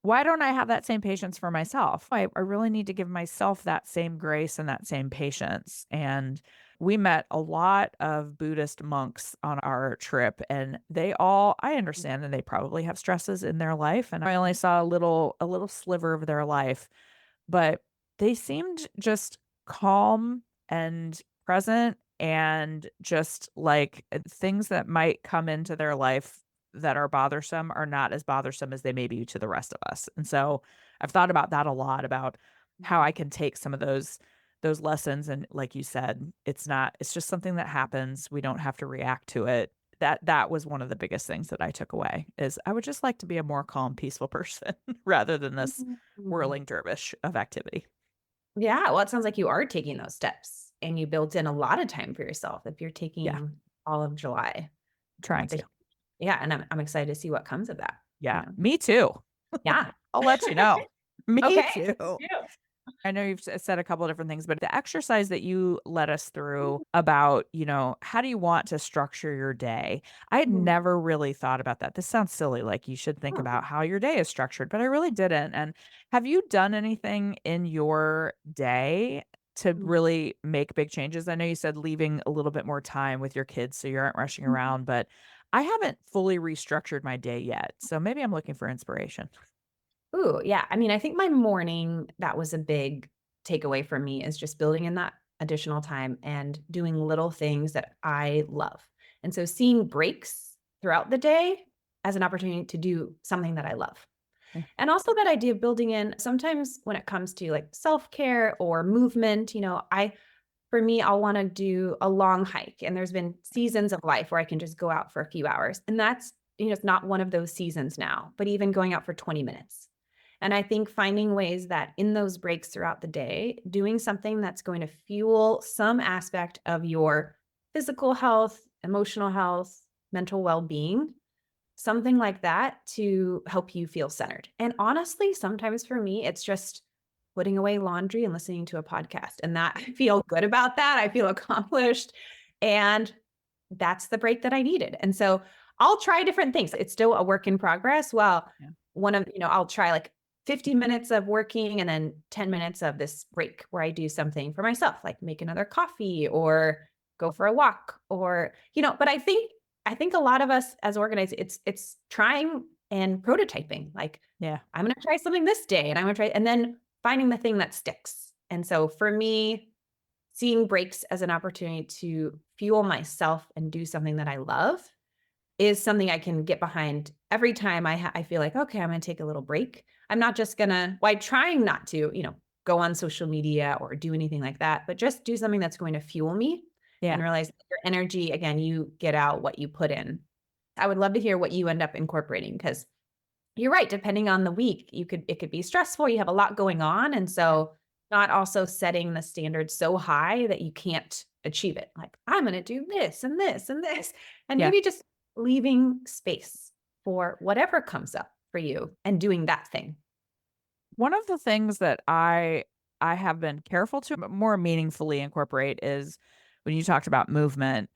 A: why don't I have that same patience for myself? I really need to give myself that same grace and that same patience. And we met a lot of Buddhist monks on our trip, and I understand that they probably have stresses in their life. And I only saw a little sliver of their life, but they seemed just calm and present and just like things that might come into their life that are bothersome are not as bothersome as they may be to the rest of us. And so I've thought about that a lot about how I can take some of those lessons and like you said, it's just something that happens. We don't have to react to it. That was one of the biggest things that I took away is I would just like to be a more calm, peaceful person rather than this
B: Mhm.
A: whirling dervish of activity.
B: Yeah, well, it sounds like you are taking those steps and you built in a lot of time for yourself if you're
A: Yeah,
B: taking all of July.
A: trying
B: That's a
A: to.
B: yeah, and I'm excited to see what comes of that.
A: Yeah,
B: Yeah.
A: me too.
B: Yeah.
A: I'll let you know. Me
B: Okay.
A: too.
B: Yeah.
A: I know you've said a couple of different things, but the exercise that you led us through about, how do you want to structure your day? I had
B: Mhm.
A: never really thought about that. This sounds silly, like you should think
B: Oh,
A: about how your day is structured, but I really didn't. And have you done anything in your day to
B: mhm.
A: really make big changes? I know you said leaving a little bit more time with your kids so you aren't rushing
B: Mhm.
A: around, but I haven't fully restructured my day yet. So maybe I'm looking for inspiration.
B: Ooh, yeah. I mean, I think my morning, that was a big takeaway for me is just building in that additional time and doing little things that I love. And so seeing breaks throughout the day as an opportunity to do something that I love.
A: Yeah.
B: And also that idea of building in sometimes when it comes to like self-care or movement, for me, I'll want to do a long hike. And there's been seasons of life where I can just go out for a few hours. And that's, it's not one of those seasons now, but even going out for 20 minutes. And I think finding ways that in those breaks throughout the day, doing something that's going to fuel some aspect of your physical health, emotional health, mental well being, something like that to help you feel centered. And honestly, sometimes for me, it's just putting away laundry and listening to a podcast. And that I feel good about that. I feel accomplished. And that's the break that I needed. And so I'll try different things. It's still a work in progress. Well,
A: Yeah.
B: I'll try like 50 minutes of working and then 10 minutes of this break where I do something for myself, like make another coffee or go for a walk but I think a lot of us as organized, it's trying and prototyping. Like,
A: Yeah.
B: I'm gonna try something this day and I'm gonna try and then finding the thing that sticks. And so for me, seeing breaks as an opportunity to fuel myself and do something that I love is something I can get behind every time I feel like, okay, I'm gonna take a little break. I'm not just gonna trying not to, go on social media or do anything like that, but just do something that's going to fuel me and
A: Yeah.
B: realize that your energy, again, you get out what you put in. I would love to hear what you end up incorporating because you're right, depending on the week, it could be stressful, you have a lot going on, and
A: Yeah.
B: so not also setting the standard so high that you can't achieve it. Like, "I'm gonna do this and this and this," and
A: Yeah.
B: maybe just leaving space for whatever comes up for you and doing that thing.
A: One of the things that I have been careful to more meaningfully incorporate is when you talked about movement,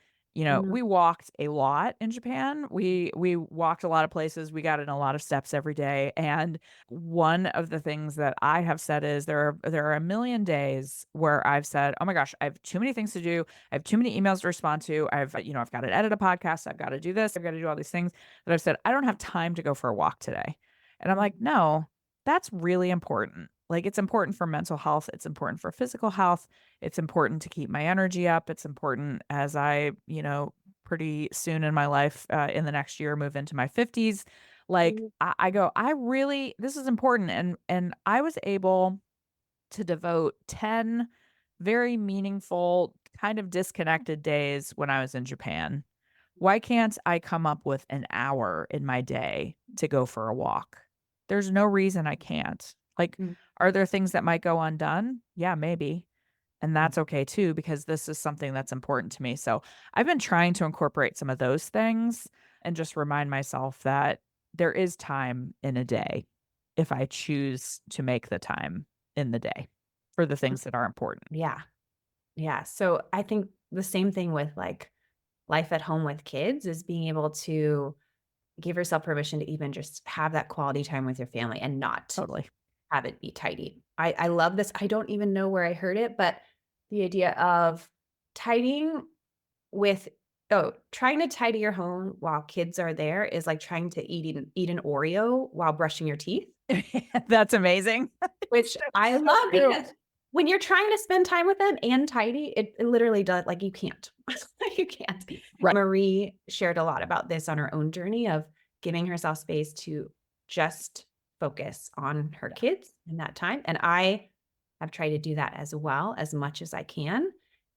B: Mhm,
A: we walked a lot in Japan. We walked a lot of places. We got in a lot of steps every day. And one of the things that I have said is there are a million days where I've said, "Oh my gosh, I have too many things to do. I have too many emails to respond to. I've got to edit a podcast. I've got to do this. I've got to do all these things." That I've said, "I don't have time to go for a walk today." And I'm like,
B: mhm,
A: "No, that's really important. Like, it's important for mental health, it's important for physical health, it's important to keep my energy up, it's important as pretty soon in my life, in the next year, move into my 50s. Like,
B: mhm,
A: I go, "I really this is important," and I was able to devote 10 very meaningful, kind of disconnected days when I was in Japan. Why can't I come up with an hour in my day to go for a walk? There's no reason I can't. Like,
B: mhm,
A: are there things that might go undone? Yeah, maybe. And
B: mhm.
A: that's okay too, because this is something that's important to me. So I've been trying to incorporate some of those things and just remind myself that there is time in a day if I choose to make the time in the day for the things that are important.
B: Yeah, yeah. So I think the same thing with, like, life at home with kids is being able to give yourself permission to even just have that quality time with your family and not
A: Totally.
B: have it be tidy. I love this. I don't even know where I heard it, but the idea of tidying with trying to tidy your home while kids are there is like trying to eat an Oreo while brushing your teeth,
A: That's amazing.
B: which I
A: So
B: love
A: true.
B: because when you're trying to spend time with them and tidy, it literally does like, you can't. You can't.
A: Right.
B: Marie shared a lot about this on her own journey of giving herself space to just focus on her kids in that time, and I have tried to do that as well, as much as I can,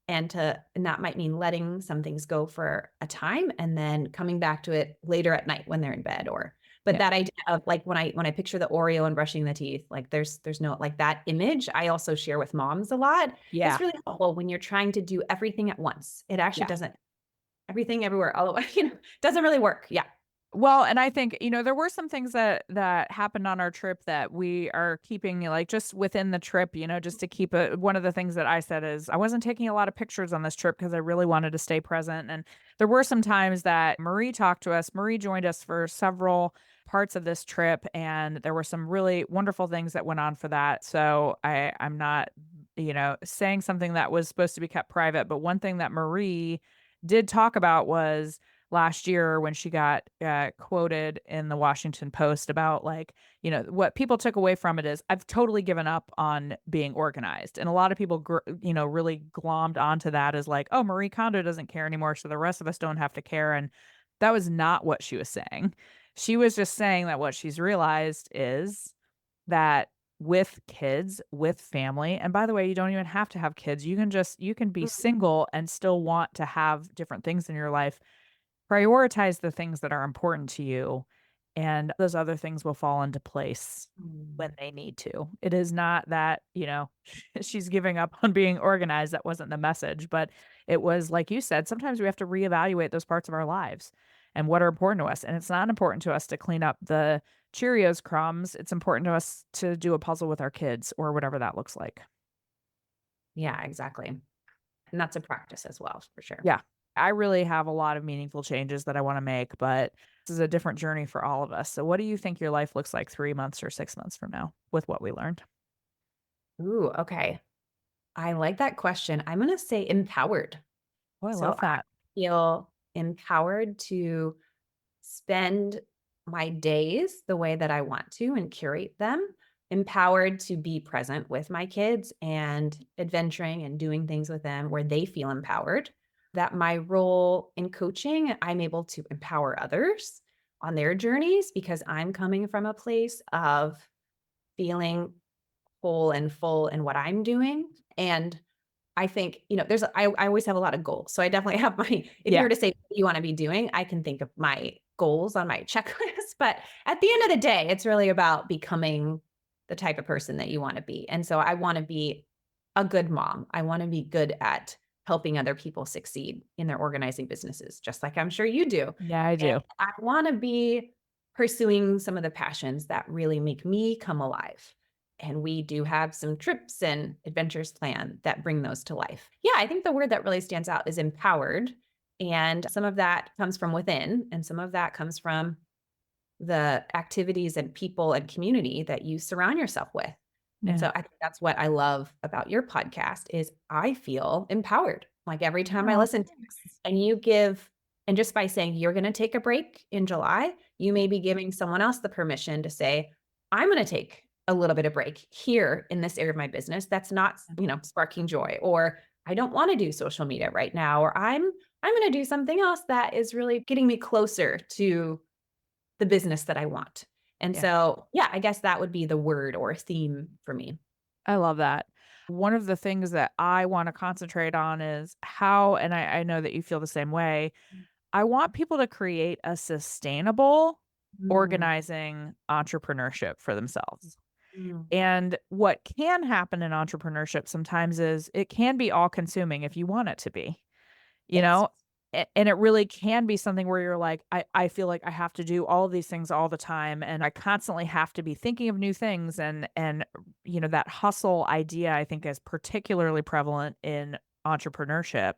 B: and that might mean letting some things go for a time and then coming back to it later at night when they're in bed or but
A: Yeah.
B: that idea of, like, when I picture the Oreo and brushing the teeth, like, there's no like, that image I also share with moms a lot. It's
A: Yeah.
B: really helpful when you're trying to do everything at once. It actually
A: Yeah.
B: doesn't everything everywhere all the way, doesn't really work. Yeah.
A: Well, and I think, there were some things that happened on our trip that we are keeping, like, just within the trip, just to keep it. One of the things that I said is I wasn't taking a lot of pictures on this trip because I really wanted to stay present. And there were some times that Marie talked to us. Marie joined us for several parts of this trip, and there were some really wonderful things that went on for that. So I'm not, saying something that was supposed to be kept private, but one thing that Marie did talk about was last year when she got quoted in the Washington Post about, like, what people took away from it is I've totally given up on being organized. And a lot of people, really glommed onto that as like, oh, Marie Kondo doesn't care anymore. So the rest of us don't have to care. And that was not what she was saying. She was just saying that what she's realized is that with kids, with family, and by the way, you don't even have to have kids. You can be
B: Mhm.
A: single and still want to have different things in your life. Prioritize the things that are important to you, and those other things will fall into place when
B: Mm.
A: they need to. It is not that, she's giving up on being organized. That wasn't the message, but it was like you said, sometimes we have to reevaluate those parts of our lives and what are important to us. And it's not important to us to clean up the Cheerios crumbs. It's important to us to do a puzzle with our kids or whatever that looks like.
B: Yeah, exactly. And that's a practice as well, for sure.
A: Yeah. I really have a lot of meaningful changes that I wanna make, but this is a different journey for all of us. So what do you think your life looks like 3 months or 6 months from now with what we learned?
B: Ooh, okay. I like that question. I'm gonna say empowered.
A: Oh, I
B: So
A: love
B: I
A: that.
B: feel empowered to spend my days the way that I want to and curate them, empowered to be present with my kids and adventuring and doing things with them where they feel empowered. That my role in coaching, I'm able to empower others on their journeys because I'm coming from a place of feeling whole and full in what I'm doing. And I think, I always have a lot of goals. So I definitely have if you
A: Yeah.
B: were to say, "What do you wanna be doing?" I can think of my goals on my checklist, but at the end of the day, it's really about becoming the type of person that you wanna be. And so I wanna be a good mom. I wanna be good at helping other people succeed in their organizing businesses, just like I'm sure you do.
A: Yeah, I
B: And
A: do.
B: I wanna be pursuing some of the passions that really make me come alive. And we do have some trips and adventures planned that bring those to life. Yeah, I think the word that really stands out is empowered. And some of that comes from within, and some of that comes from the activities and people and community that you surround yourself with. And
A: Yeah.
B: so I think that's what I love about your podcast is I feel empowered. Like every time I
A: Oh,
B: listen to it,
A: thanks.
B: and you give and just by saying you're going to take a break in July, you may be giving someone else the permission to say, I'm going to take a little bit of break here in this area of my business that's not, sparking joy, or I don't want to do social media right now, or I'm going to do something else that is really getting me closer to the business that I want. And
A: Yeah.
B: so, yeah, I guess that would be the word or theme for me.
A: I love that. One of the things that I wanna concentrate on is how, and I know that you feel the same way, I want people to create a sustainable
B: Mm,
A: organizing entrepreneurship for themselves.
B: mm,
A: And what can happen in entrepreneurship sometimes is it can be all consuming if you want it to be, you
B: yes.
A: know? And it really can be something where you're like, I feel like I have to do all of these things all the time. And I constantly have to be thinking of new things. And, that hustle idea, I think, is particularly prevalent in entrepreneurship.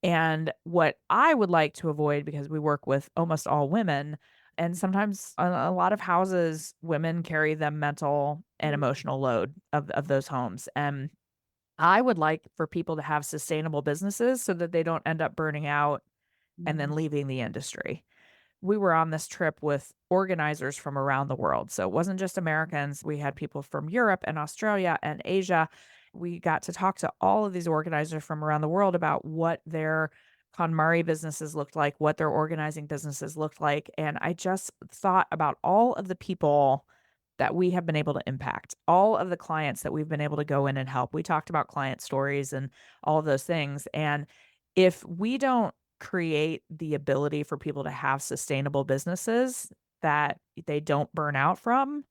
A: And what I would like to avoid, because we work with almost all women, And sometimes a lot of houses, women carry the mental and
B: Mm,
A: emotional load of those homes. And I would like for people to have sustainable businesses so that they don't end up burning out and then
B: mm,
A: leaving the industry. We were on this trip with organizers from around the world. So it wasn't just Americans. We had people from Europe and Australia and Asia. We got to talk to all of these organizers from around the world about what their KonMari businesses looked like, what their organizing businesses looked like. And I just thought about all of the people that we have been able to impact, all of the clients that we've been able to go in and help. We talked about client stories and all of those things. And if we don't create the ability for people to have sustainable businesses that they don't burn out from,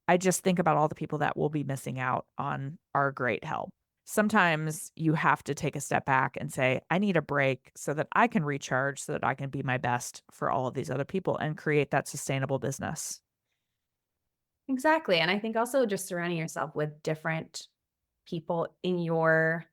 A: I just think about all the people that will be missing out on our great help. Sometimes you have to take a step back and say, I need a break so that I can recharge, so that I can be my best for all of these other people and create that sustainable business.
B: exactly. And I think also just surrounding yourself with different people in your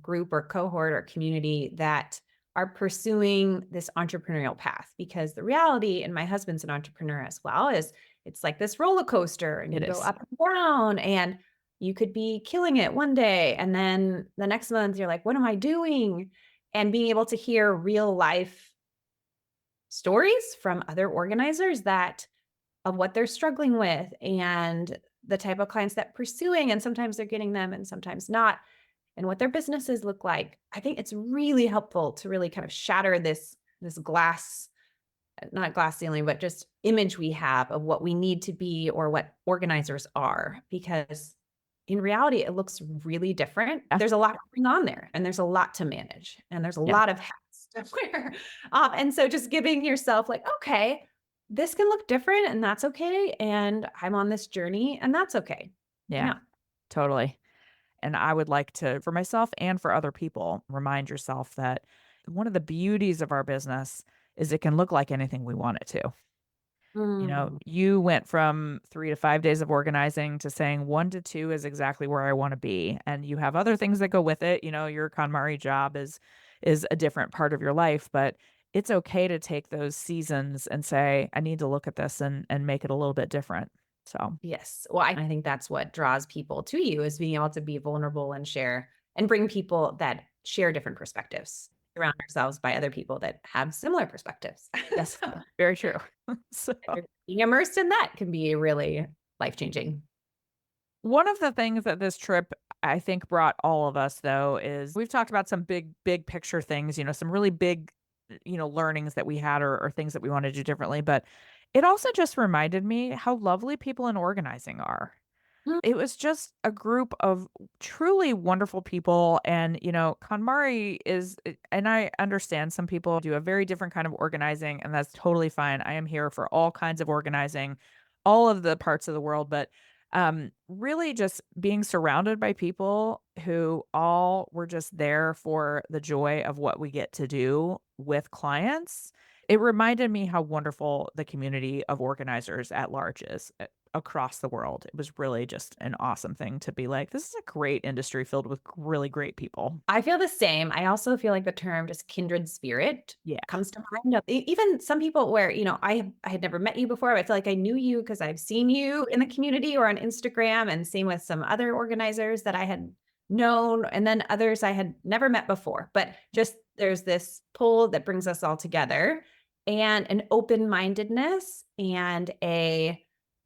B: group or cohort or community that are pursuing this entrepreneurial path, because the reality, and my husband's an entrepreneur as well, is it's like this roller coaster and
A: It
B: you go
A: is.
B: up and down, and you could be killing it one day and then the next month you're like, what am I doing? And being able to hear real life stories from other organizers that of what they're struggling with and the type of clients that pursuing, and sometimes they're getting them and sometimes not, and what their businesses look like. I think it's really helpful to really kind of shatter this glass, not glass ceiling, but just image we have of what we need to be or what organizers are, because in reality it looks really different.
A: Yeah.
B: There's a lot going on there and there's a lot to manage and there's a
A: Yeah.
B: lot of hats to wear. And so just giving yourself like, okay, this can look different and that's okay. And I'm on this journey and that's okay.
A: Yeah.
B: Yeah.
A: Totally. And I would like to, for myself and for other people, remind yourself that one of the beauties of our business is it can look like anything we want it to. You know,
B: Mm.
A: you went from 3 to 5 days of organizing to saying 1 to 2 is exactly where I wanna be, and you have other things that go with it. Your KonMari job is a different part of your life, but it's okay to take those seasons and say, "I need to look at this and make it a little bit different." So,
B: Yes. Well, I think that's what draws people to you, is being able to be vulnerable and share and bring people that share different perspectives. Surround ourselves by other people that have similar perspectives.
A: yes,
B: So
A: very true. So
B: being immersed in that can be really life changing.
A: one of the things that this trip, I think, brought all of us, though, is we've talked about some big picture things, some really big, learnings that we had or things that we want to do differently. But it also just reminded me how lovely people in organizing are.
B: Mm.
A: It was just a group of truly wonderful people. And, KonMari and I understand some people do a very different kind of organizing, and that's totally fine. I am here for all kinds of organizing, all of the parts of the world. But really just being surrounded by people who all were just there for the joy of what we get to do with clients. It reminded me how wonderful the community of organizers at large is across the world. It was really just an awesome thing to be like, this is a great industry filled with really great people.
B: I feel the same. I also feel like the term just kindred spirit
A: Yeah.
B: comes to mind. Even some people where, I had never met you before, but I feel like I knew you because I've seen you in the community or on Instagram, and same with some other organizers that I had known, and then others I had never met before. But just there's this pull that brings us all together, and an open-mindedness and a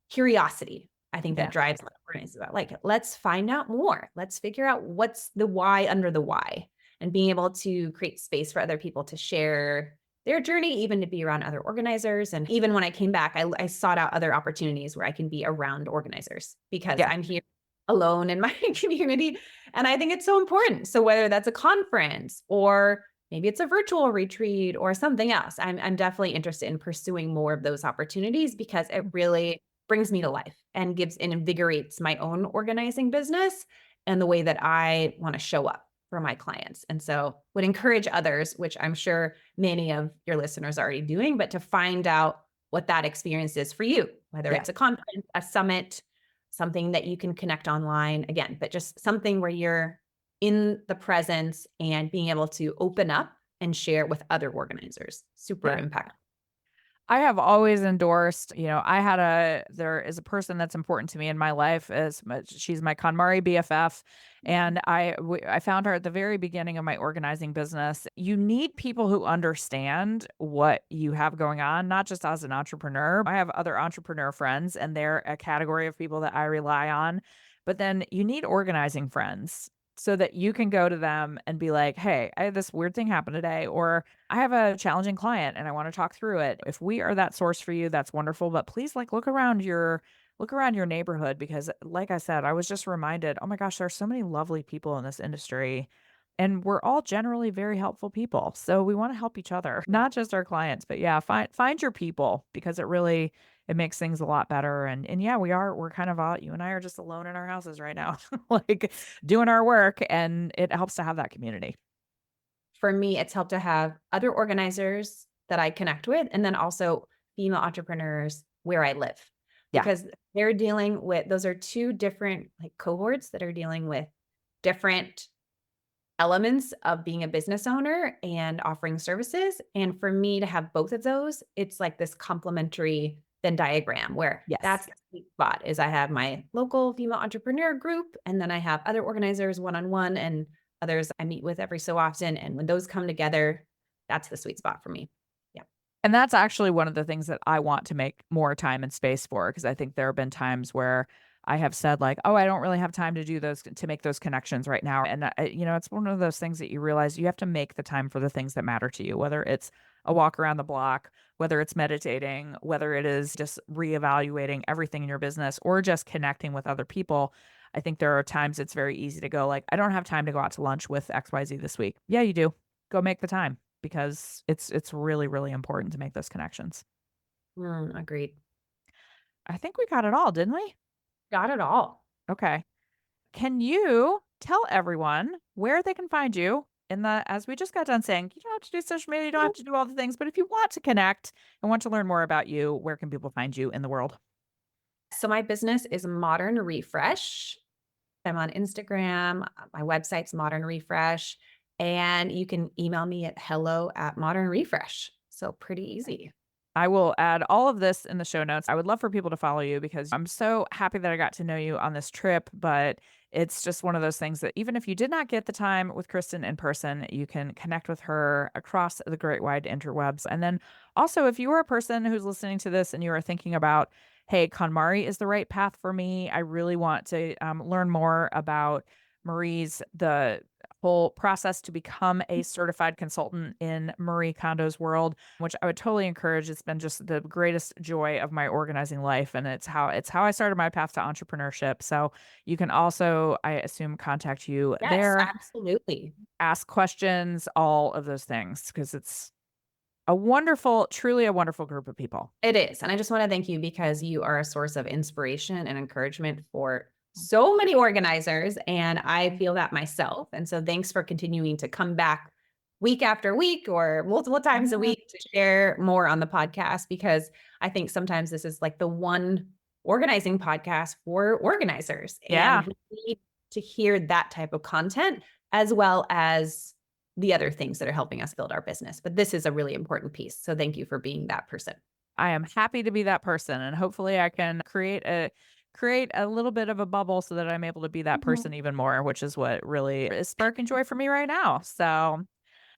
B: curiosity, I think, that
A: Yeah.
B: drives what we're about. Like, let's find out more. Let's figure out what's the why under the why, and being able to create space for other people to share their journey, even to be around other organizers. And even when I came back, I sought out other opportunities where I can be around organizers, because
A: Yeah.
B: I'm here alone in my community. And I think it's so important. So whether that's a conference or maybe it's a virtual retreat or something else, I'm definitely interested in pursuing more of those opportunities, because it really brings me to life and gives and invigorates my own organizing business and the way that I want to show up for my clients. And so would encourage others, which I'm sure many of your listeners are already doing, but to find out what that experience is for you, whether
A: Yeah.
B: it's a conference, a summit, something that you can connect online again, but just something where you're in the presence and being able to open up and share with other organizers. Super
A: Yeah.
B: impactful.
A: I have always endorsed, there is a person that's important to me in my life as much. She's my KonMari BFF. And I found her at the very beginning of my organizing business. You need people who understand what you have going on, not just as an entrepreneur. I have other entrepreneur friends and they're a category of people that I rely on. But then you need organizing friends so that you can go to them and be like, hey, I had this weird thing happen today, or I have a challenging client and I want to talk through it. If we are that source for you, that's wonderful. But please look around your neighborhood because like I said, I was just reminded, oh my gosh, there's so many lovely people in this industry. And we're all generally very helpful people. So we want to help each other, not just our clients, but yeah, find your people because it makes things a lot better. And yeah, we're kind of all you and I are just alone in our houses right now, like doing our work, and it helps to have that community.
B: For me, it's helped to have other organizers that I connect with, and then also female entrepreneurs where I live,
A: Yeah.
B: because they're dealing with those are 2 different, like, cohorts that are dealing with different elements of being a business owner and offering services, and for me to have both of those, it's like this complementary Venn diagram where
A: Yes.
B: that's the sweet spot is I have my local female entrepreneur group, and then I have other organizers one-on-one and others I meet with every so often, and when those come together, that's the sweet spot for me. Yeah.
A: And that's actually one of the things that I want to make more time and space for, because I think there have been times where I have said like, "Oh, I don't really have time to do those to make those connections right now." And it's one of those things that you realize you have to make the time for the things that matter to you, whether it's a walk around the block, whether it's meditating, whether it is just reevaluating everything in your business or just connecting with other people. I think there are times it's very easy to go like, "I don't have time to go out to lunch with XYZ this week." Yeah, you do. Go make the time because it's really, really important to make those connections.
B: Agreed.
A: I think we got it all, didn't we?
B: Got it all.
A: Okay. Can you tell everyone where they can find you in the as we just got done saying, you don't have to do social media, you don't have to do all the things, but if you want to connect and want to learn more about you, where can people find you in the world?
B: So my business is Modern Refresh. I'm on Instagram. My website's Modern Refresh, and you can email me at hello@modernrefresh. So pretty easy.
A: I will add all of this in the show notes. I would love for people to follow you because I'm so happy that I got to know you on this trip. But it's just one of those things that even if you did not get the time with Kristen in person, you can connect with her across the great wide interwebs. And then also, if you are a person who's listening to this and you are thinking about, hey, KonMari is the right path for me, I really want to learn more about the whole process to become a certified consultant in Marie Kondo's world, which I would totally encourage. It's been just the greatest joy of my organizing life, and it's how I started my path to entrepreneurship. So you can also, I assume, contact you
B: Yes,
A: there,
B: absolutely.
A: ask questions, all of those things, because it's truly a wonderful group of people.
B: It is. And I just want to thank you because you are a source of inspiration and encouragement for so many organizers. And I feel that myself. And so thanks for continuing to come back week after week or multiple times a
A: Mhm.
B: week to share more on the podcast because I think sometimes this is like the one organizing podcast for organizers.
A: Yeah.
B: And we need to hear that type of content as well as the other things that are helping us build our business. But this is a really important piece. So thank you for being that person.
A: I am happy to be that person, and hopefully I can create a little bit of a bubble so that I'm able to be that
B: Mhm.
A: person even more, which is what really is sparking joy for me right now. So,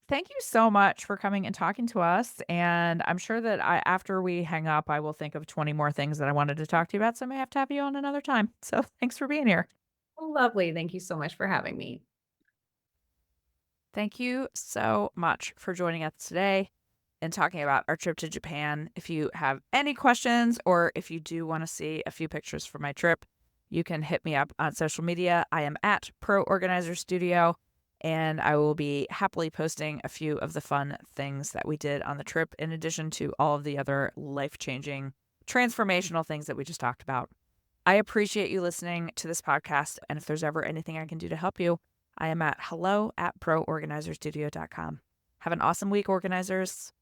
A: thank you so much for coming and talking to us, and I'm sure that after we hang up, I will think of 20 more things that I wanted to talk to you about, so I may have to have you on another time. So, thanks for being here.
B: Lovely. Thank you so much for having me.
A: Thank you so much for joining us today and talking about our trip to Japan. If you have any questions or if you do want to see a few pictures from my trip, you can hit me up on social media. I am at Pro Organizer Studio, and I will be happily posting a few of the fun things that we did on the trip, in addition to all of the other life changing, transformational things that we just talked about. I appreciate you listening to this podcast. And if there's ever anything I can do to help you, I am at hello@proorganizerstudio.com. Have an awesome week, organizers.